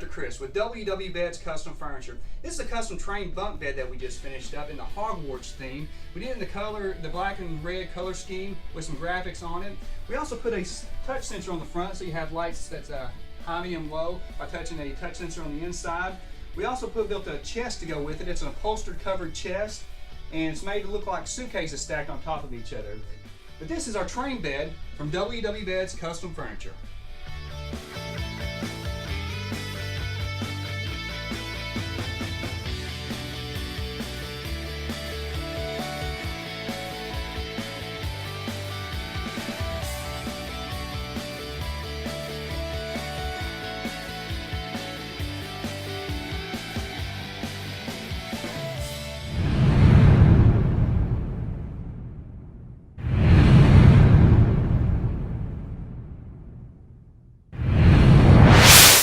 Dr. Chris with WW Beds Custom Furniture. This is a custom train bunk bed that we just finished up in the Hogwarts theme. We did it in the black and red color scheme with some graphics on it. We also put a touch sensor on the front so you have lights that's high, medium, low by touching a touch sensor on the inside. We also built a chest to go with it. It's an upholstered covered chest and it's made to look like suitcases stacked on top of each other. But this is our train bed from WW Beds Custom Furniture.